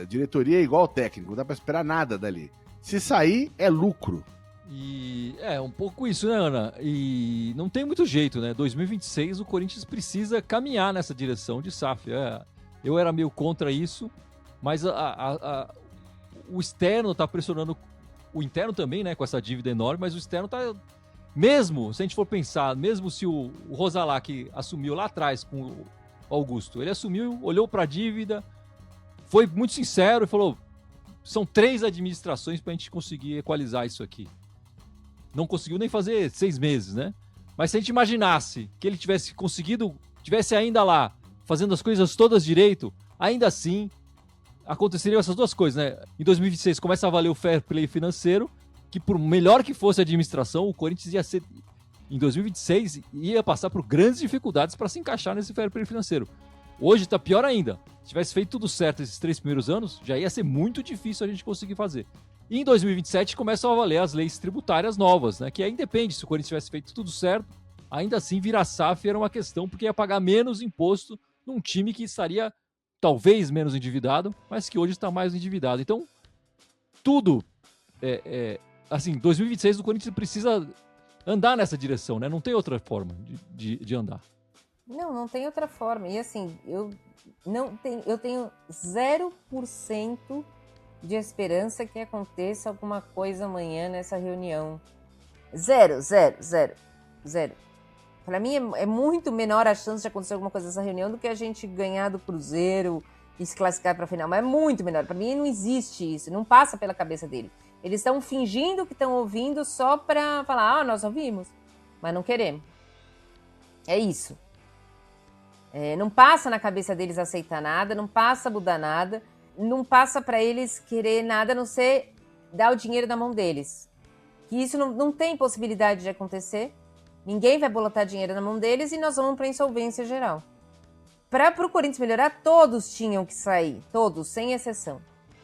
A diretoria é igual ao técnico, não dá pra esperar nada dali. Se sair, é lucro. E é um pouco isso, né, Ana? E não tem muito jeito, né? 2026 o Corinthians precisa caminhar nessa direção de SAF. Eu era meio contra isso, mas o externo tá pressionando o interno também, né? Com essa dívida enorme, mas o externo tá... Mesmo, se a gente for pensar, mesmo se o Rosalá, que assumiu lá atrás com o Augusto, ele assumiu, olhou pra dívida, foi muito sincero e falou: são 3 administrações pra gente conseguir equalizar isso aqui. Não conseguiu nem fazer 6 meses, né? Mas se a gente imaginasse que ele tivesse conseguido, tivesse ainda lá, fazendo as coisas todas direito, ainda assim, aconteceriam essas duas coisas, né? Em 2026 começa a valer o fair play financeiro, que por melhor que fosse a administração, o Corinthians ia ser, em 2026, ia passar por grandes dificuldades para se encaixar nesse fair play financeiro. Hoje tá pior ainda. Se tivesse feito tudo certo esses 3 primeiros anos, já ia ser muito difícil a gente conseguir fazer. E em 2027 começam a valer as leis tributárias novas, né? Que aí depende, se o Corinthians tivesse feito tudo certo, ainda assim virar SAF era uma questão, porque ia pagar menos imposto num time que estaria talvez menos endividado, mas que hoje está mais endividado. Então, tudo, assim, 2026 o Corinthians precisa andar nessa direção, né? Não tem outra forma de andar. Não tem outra forma. E assim, eu tenho 0% de esperança que aconteça alguma coisa amanhã nessa reunião. Zero. Para mim é muito menor a chance de acontecer alguma coisa nessa reunião do que a gente ganhar do Cruzeiro e se classificar para a final. Mas é muito menor. Para mim não existe isso, não passa pela cabeça deles. Eles estão fingindo que estão ouvindo só para falar: nós ouvimos, mas não queremos. É isso. Não passa na cabeça deles aceitar nada, não passa mudar nada, não passa para eles querer nada a não ser dar o dinheiro na mão deles. Que isso não tem possibilidade de acontecer. Ninguém vai botar dinheiro na mão deles e nós vamos para insolvência geral. Para o Corinthians melhorar, todos tinham que sair, todos, sem exceção.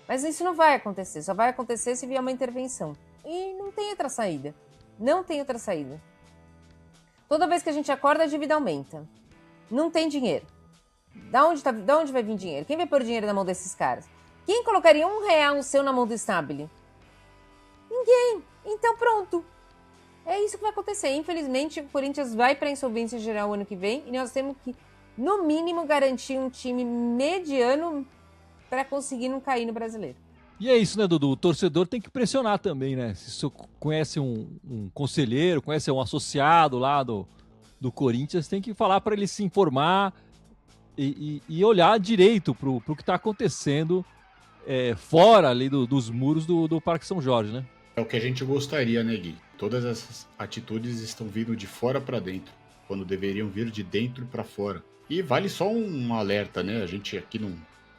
Mas isso não vai acontecer, só vai acontecer se vier uma intervenção. E não tem outra saída. Não tem outra saída. Toda vez que a gente acorda, a dívida aumenta. Não tem dinheiro. Da onde vai vir dinheiro? Quem vai pôr dinheiro na mão desses caras? Quem colocaria R$1 seu na mão do Stabile? Ninguém. Então pronto. É isso que vai acontecer. Infelizmente, o Corinthians vai para a insolvência geral ano que vem e nós temos que, no mínimo, garantir um time mediano para conseguir não cair no Brasileiro. E é isso, né, Dudu? O torcedor tem que pressionar também, né? Se você conhece um conselheiro, conhece um associado lá do Corinthians, tem que falar para ele se informar e olhar direito pro que está acontecendo fora ali dos muros do Parque São Jorge, né? É o que a gente gostaria, né, Gui? Todas essas atitudes estão vindo de fora para dentro, quando deveriam vir de dentro para fora. E vale só um alerta, né? A gente aqui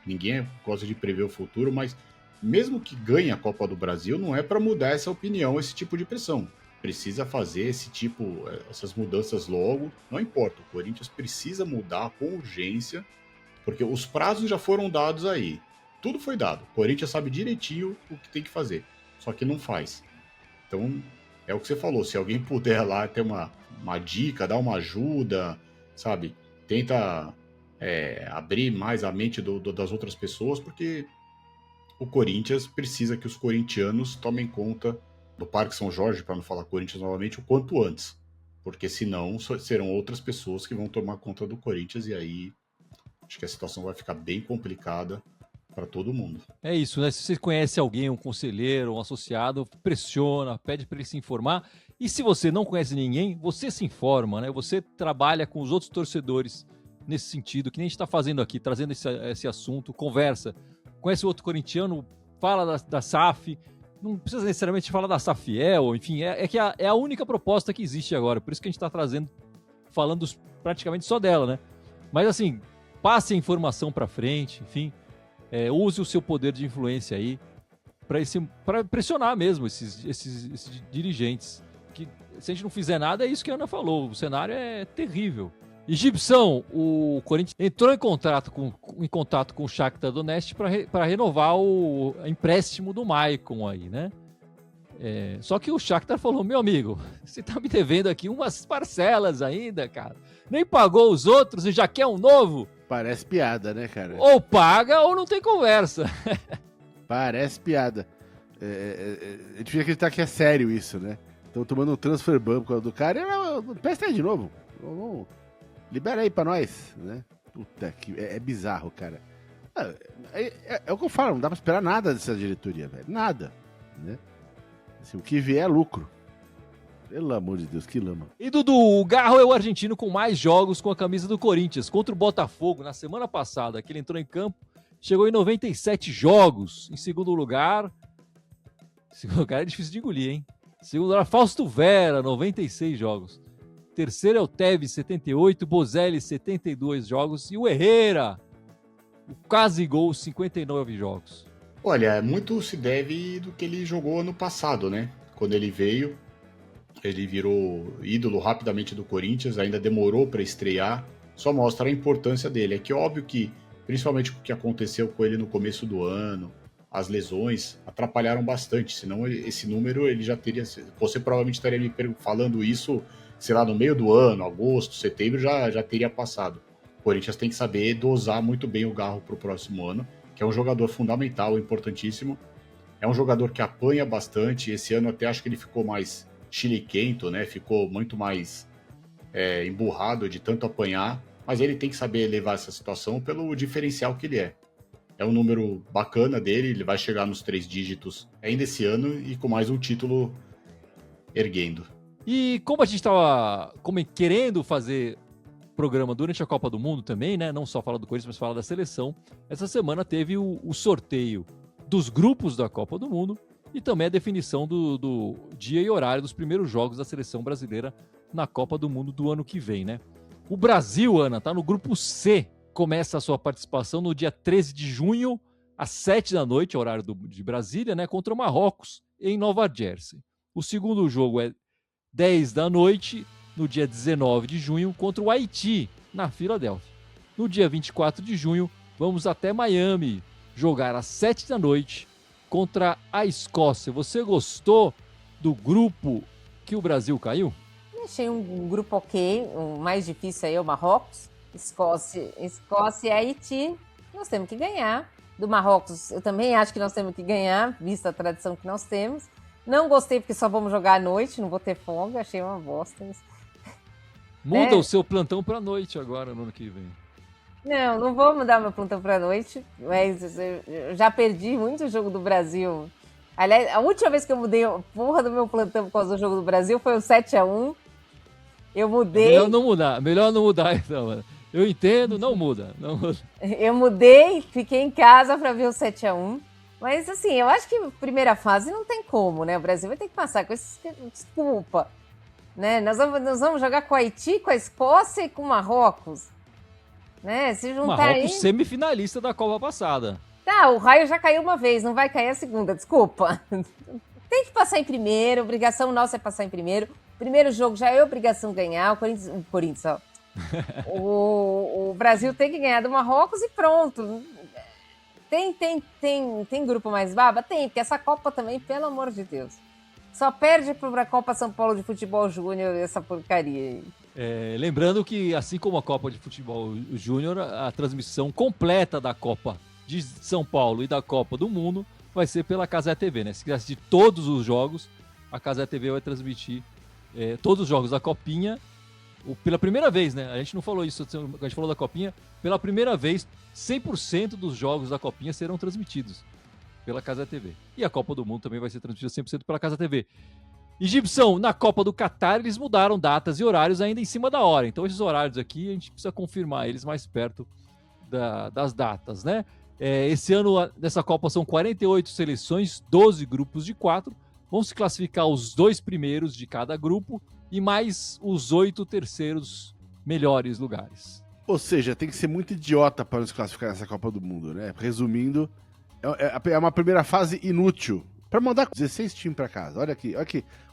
ninguém gosta de prever o futuro, mas mesmo que ganhe a Copa do Brasil, não é para mudar essa opinião, esse tipo de pressão. Precisa fazer essas mudanças logo, não importa. O Corinthians precisa mudar com urgência, porque os prazos já foram dados aí. Tudo foi dado. O Corinthians sabe direitinho o que tem que fazer, só que não faz. Então, é o que você falou, se alguém puder lá ter uma dica, dar uma ajuda, sabe? Tenta abrir mais a mente das outras pessoas, porque o Corinthians precisa que os corintianos tomem conta do Parque São Jorge, para não falar Corinthians novamente, o quanto antes. Porque senão serão outras pessoas que vão tomar conta do Corinthians e aí acho que a situação vai ficar bem complicada para todo mundo. É isso, né? Se você conhece alguém, um conselheiro, um associado, pressiona, pede para ele se informar. E se você não conhece ninguém, você se informa, né? Você trabalha com os outros torcedores nesse sentido, que nem a gente está fazendo aqui, trazendo esse assunto, conversa. Conhece o outro corintiano, fala da SAF. Não precisa necessariamente falar da Safiel, enfim, é a única proposta que existe agora, por isso que a gente está falando praticamente só dela, né? Mas assim, passe a informação para frente, enfim, use o seu poder de influência aí para pressionar mesmo esses dirigentes. Que, se a gente não fizer nada, é isso que a Ana falou. O cenário é terrível. E Gibson, o Corinthians entrou em contato com o Shakhtar Donetsk para renovar o empréstimo do Maicon aí, né? Só que o Shakhtar falou, meu amigo, você tá me devendo aqui umas parcelas ainda, cara. Nem pagou os outros e já quer um novo. Parece piada, né, cara? Ou paga ou não tem conversa. Parece piada. A gente fica acreditar que é sério isso, né? Estão tomando um transfer ban por causa do cara e presta aí de novo. Libera aí pra nós, né? Puta que... É bizarro, cara. É o que eu falo, não dá pra esperar nada dessa diretoria, velho. Nada, né? Assim, o que vier é lucro. Pelo amor de Deus, que lama. E Dudu, o Garro é o argentino com mais jogos com a camisa do Corinthians. Contra o Botafogo, na semana passada, que ele entrou em campo, chegou em 97 jogos. Em segundo lugar é difícil de engolir, hein? Segundo lugar, Fausto Vera, 96 jogos. Terceiro é o Tevez, 78. Bozelli, 72 jogos. E o Herrera, o Casigol, 59 jogos. Olha, muito se deve do que ele jogou ano passado, né? Quando ele veio, ele virou ídolo rapidamente do Corinthians, ainda demorou para estrear. Só mostra a importância dele. É que óbvio que, principalmente o que aconteceu com ele no começo do ano, as lesões atrapalharam bastante, senão esse número ele já teria... Você provavelmente estaria me falando isso, sei lá, no meio do ano, agosto, setembro, já teria passado. O Corinthians tem que saber dosar muito bem o Garro para o próximo ano, que é um jogador fundamental, importantíssimo. É um jogador que apanha bastante, esse ano até acho que ele ficou mais chiliquento, né? Ficou muito mais emburrado de tanto apanhar, mas ele tem que saber levar essa situação pelo diferencial que ele é. É um número bacana dele, ele vai chegar nos 3 dígitos ainda esse ano e com mais um título erguendo. E como a gente estava querendo fazer programa durante a Copa do Mundo também, né? Não só falar do Corinthians, mas falar da seleção, essa semana teve o sorteio dos grupos da Copa do Mundo e também a definição do dia e horário dos primeiros jogos da seleção brasileira na Copa do Mundo do ano que vem, né? O Brasil, Ana, tá no grupo C. Começa a sua participação no dia 13 de junho, às 7 da noite, horário de Brasília, né, contra o Marrocos, em Nova Jersey. O segundo jogo é 10 da noite, no dia 19 de junho, contra o Haiti, na Filadélfia. No dia 24 de junho, vamos até Miami, jogar às 7 da noite, contra a Escócia. Você gostou do grupo que o Brasil caiu? Achei um grupo ok, o mais difícil aí é o Marrocos. Escócia e Haiti, nós temos que ganhar. Do Marrocos, eu também acho que nós temos que ganhar, vista a tradição que nós temos. Não gostei porque só vamos jogar à noite, não vou ter folga, achei uma bosta. Muda o seu plantão para noite agora, no ano que vem. Não vou mudar meu plantão para noite, mas eu já perdi muito jogo do Brasil. Aliás, a última vez que eu mudei a porra do meu plantão por causa do jogo do Brasil foi o 7-1. Eu mudei... Melhor não mudar então, mano. Eu entendo, não muda. Eu mudei, fiquei em casa para ver o 7-1. Mas, assim, eu acho que primeira fase não tem como, né? O Brasil vai ter que passar com esse... Desculpa. Né? Nós vamos jogar com o Haiti, com a Escócia e com o Marrocos. Né? Se juntar Marrocos aí... semifinalista da Copa passada. Tá, o raio já caiu uma vez, não vai cair a segunda, desculpa. Tem que passar em primeiro, obrigação nossa é passar em primeiro. Primeiro jogo já é obrigação ganhar, o Corinthians, ó. O Brasil tem que ganhar do Marrocos e pronto. Tem grupo mais baba? Tem, porque essa Copa também, pelo amor de Deus. Só perde pra Copa São Paulo de Futebol Júnior essa porcaria aí. Lembrando que, assim como a Copa de Futebol Júnior, a transmissão completa da Copa de São Paulo e da Copa do Mundo vai ser pela Cazé TV, né? Se quiser assistir todos os jogos, a Cazé TV vai transmitir todos os jogos da Copinha. Pela primeira vez, né? A gente não falou isso, a gente falou da Copinha. Pela primeira vez, 100% dos jogos da Copinha serão transmitidos pela Cazé TV. E a Copa do Mundo também vai ser transmitida 100% pela Cazé TV. E Gibson, na Copa do Catar, eles mudaram datas e horários ainda em cima da hora. Então esses horários aqui, a gente precisa confirmar eles mais perto das datas, né? Esse ano, nessa Copa, são 48 seleções, 12 grupos de 4. Vão se classificar os 2 primeiros de cada grupo e mais os 8 terceiros melhores lugares. Ou seja, tem que ser muito idiota para nos classificar nessa Copa do Mundo, né? Resumindo, É uma primeira fase inútil pra mandar 16 times pra casa. Olha aqui.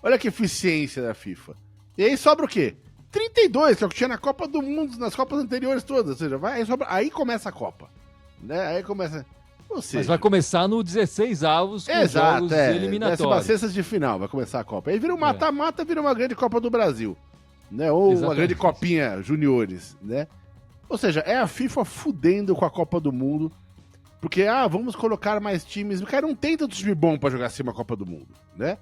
Olha que eficiência da FIFA. E aí sobra o quê? 32, que é o que tinha na Copa do Mundo, nas Copas anteriores todas. Ou seja, aí começa a Copa. Né? Aí começa... Mas vai começar no 16 avos com jogos eliminatórios. Cestas de final, vai começar a Copa. Aí vira um mata-mata, vira uma grande Copa do Brasil. Né? Ou uma grande Copinha Juniores, né? Ou seja, é a FIFA fudendo com a Copa do Mundo. Porque, vamos colocar mais times. Cara, não tem tanto time bom pra jogar assim uma Copa do Mundo, né?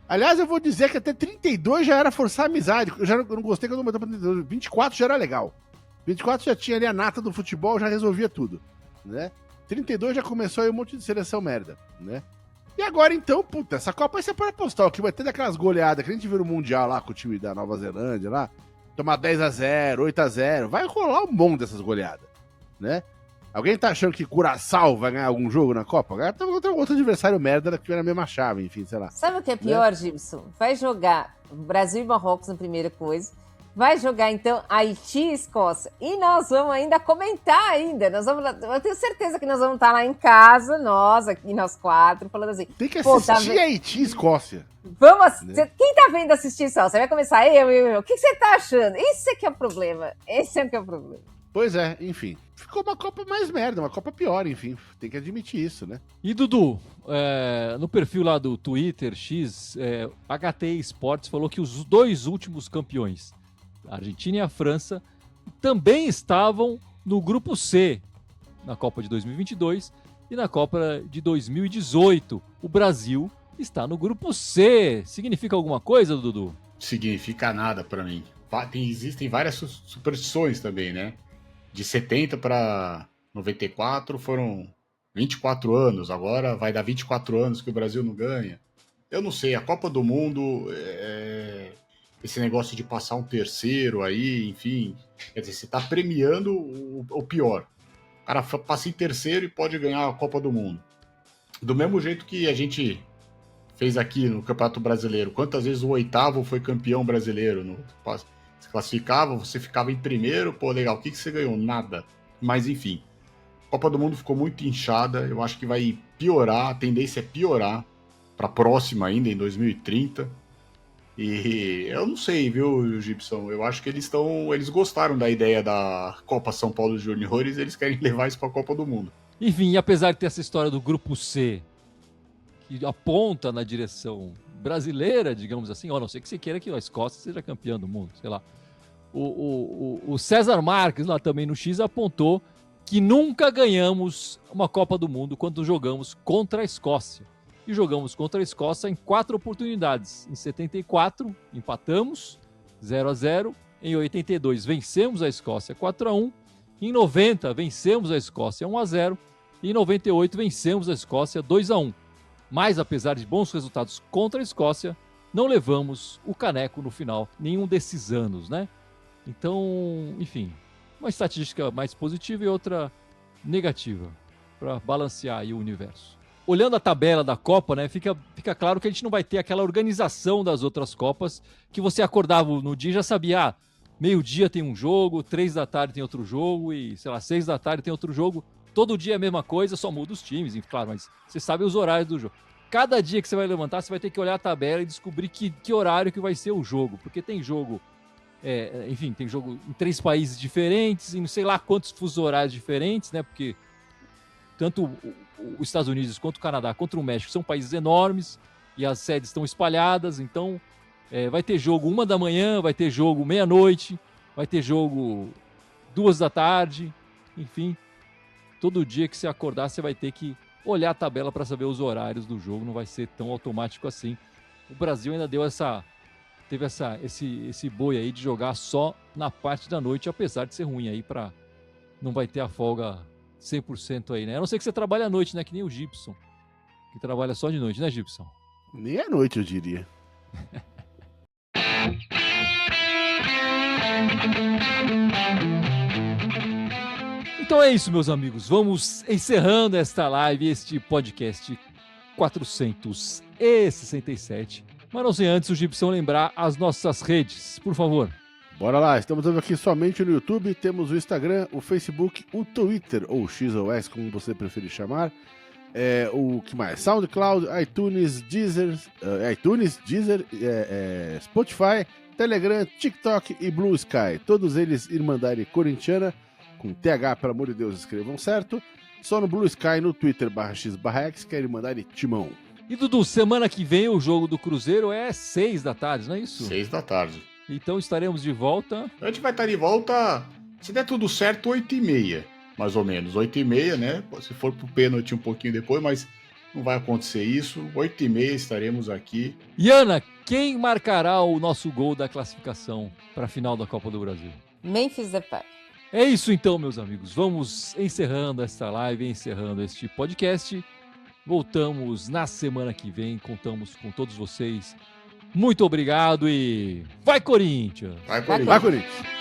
Aliás, eu vou dizer que até 32 já era forçar a amizade. Eu já não gostei quando eu botou pra 32. 24 já era legal. 24 já tinha ali a nata do futebol, já resolvia tudo, né? 32 já começou aí um monte de seleção merda, né? E agora então, puta, essa Copa aí você pode apostar, o que vai ter daquelas goleadas que a gente viu no Mundial lá com o time da Nova Zelândia lá, tomar 10-0, 8-0, vai rolar um monte dessas goleadas, né? Alguém tá achando que Curaçao vai ganhar algum jogo na Copa? Agora tá outro adversário merda que vai na mesma chave, enfim, sei lá. Sabe o que é pior, Gibson? Vai jogar Brasil e Marrocos na primeira coisa. Vai jogar, então, Haiti e Escócia. E nós vamos ainda comentar ainda. Eu tenho certeza que nós vamos estar lá em casa, nós quatro, falando assim... Tem que assistir Haiti e Escócia. Vamos, né? Quem tá vendo assistir só? Você vai começar eu. O que você tá achando? Esse é que é o problema. Pois é, enfim. Ficou uma Copa mais merda, uma Copa pior, enfim. Tem que admitir isso, né? E, Dudu, no perfil lá do Twitter, HT Esportes falou que os 2 últimos campeões, a Argentina e a França, também estavam no grupo C, na Copa de 2022 e na Copa de 2018. O Brasil está no grupo C. Significa alguma coisa, Dudu? Significa nada pra mim. Existem várias superstições também, né? De 70 para 94 foram 24 anos. Agora vai dar 24 anos que o Brasil não ganha. Eu não sei, a Copa do Mundo... Esse negócio de passar um terceiro aí, enfim... Quer dizer, você tá premiando o pior. O cara passa em terceiro e pode ganhar a Copa do Mundo. Do mesmo jeito que a gente fez aqui no Campeonato Brasileiro. Quantas vezes o 8º foi campeão brasileiro? Se classificava, você ficava em primeiro, pô, legal, o que você ganhou? Nada. Mas enfim, a Copa do Mundo ficou muito inchada, eu acho que vai piorar, a tendência é piorar para a próxima ainda, em 2030. E eu não sei, viu, Gibson? Eu acho que eles gostaram da ideia da Copa São Paulo Juniores, eles querem levar isso para a Copa do Mundo. Enfim, e apesar de ter essa história do grupo C, que aponta na direção brasileira, digamos assim, a não ser que você queira que a Escócia seja campeã do mundo, sei lá. O César Marques, lá também no X, apontou que nunca ganhamos uma Copa do Mundo quando jogamos contra a Escócia. E jogamos contra a Escócia em 4 oportunidades. Em 74, empatamos, 0-0. Em 82, vencemos a Escócia 4-1. Em 90, vencemos a Escócia 1-0. E em 98, vencemos a Escócia 2-1. Mas, apesar de bons resultados contra a Escócia, não levamos o caneco no final, nenhum desses anos, né? Então, enfim, uma estatística mais positiva e outra negativa, para balancear aí o universo. Olhando a tabela da Copa, né, fica claro que a gente não vai ter aquela organização das outras Copas, que você acordava no dia e já sabia, meio-dia tem um jogo, 3 da tarde tem outro jogo e, sei lá, 6 da tarde tem outro jogo. Todo dia é a mesma coisa, só muda os times, claro, mas você sabe os horários do jogo. Cada dia que você vai levantar, você vai ter que olhar a tabela e descobrir que horário que vai ser o jogo, porque tem jogo, enfim, tem jogo em 3 países diferentes, e não sei lá quantos fusos horários diferentes, né, porque tanto os Estados Unidos quanto o Canadá, quanto o México, são países enormes e as sedes estão espalhadas, então vai ter jogo 1 da manhã, vai ter jogo meia-noite, vai ter jogo 2 da tarde, enfim, todo dia que você acordar você vai ter que olhar a tabela para saber os horários do jogo, não vai ser tão automático assim. O Brasil ainda teve esse boi aí de jogar só na parte da noite, apesar de ser ruim aí não vai ter a folga 100% aí, né? A não ser que você trabalhe à noite, né? Que nem o Gibson, que trabalha só de noite, né, Gibson? Meia-noite, eu diria. Então é isso, meus amigos. Vamos encerrando esta live, este podcast 467. Mas não sei antes o Gibson lembrar as nossas redes, por favor. Bora lá, estamos aqui somente no YouTube, temos o Instagram, o Facebook, o Twitter, ou XOS, como você preferir chamar. O que mais? SoundCloud, iTunes, Deezer, Spotify, Telegram, TikTok e Blue Sky. Todos eles Irmandade Corintiana, com TH, pelo amor de Deus, escrevam certo. Só no Blue Sky, no Twitter, /x/x, que é Irmandade Timão. E Dudu, semana que vem o jogo do Cruzeiro é 6 da tarde, não é isso? 6 da tarde. Então estaremos de volta. A gente vai estar de volta, se der tudo certo, 8h30, mais ou menos. 8h30, né? Se for pro pênalti um pouquinho depois, mas não vai acontecer isso. 8h30 estaremos aqui. E Ana, quem marcará o nosso gol da classificação para a final da Copa do Brasil? Memphis Depay. É isso então, meus amigos. Vamos encerrando esta live, encerrando este podcast. Voltamos na semana que vem. Contamos com todos vocês. Muito obrigado e vai, Corinthians! Vai, Corinthians! Vai, Corinthians!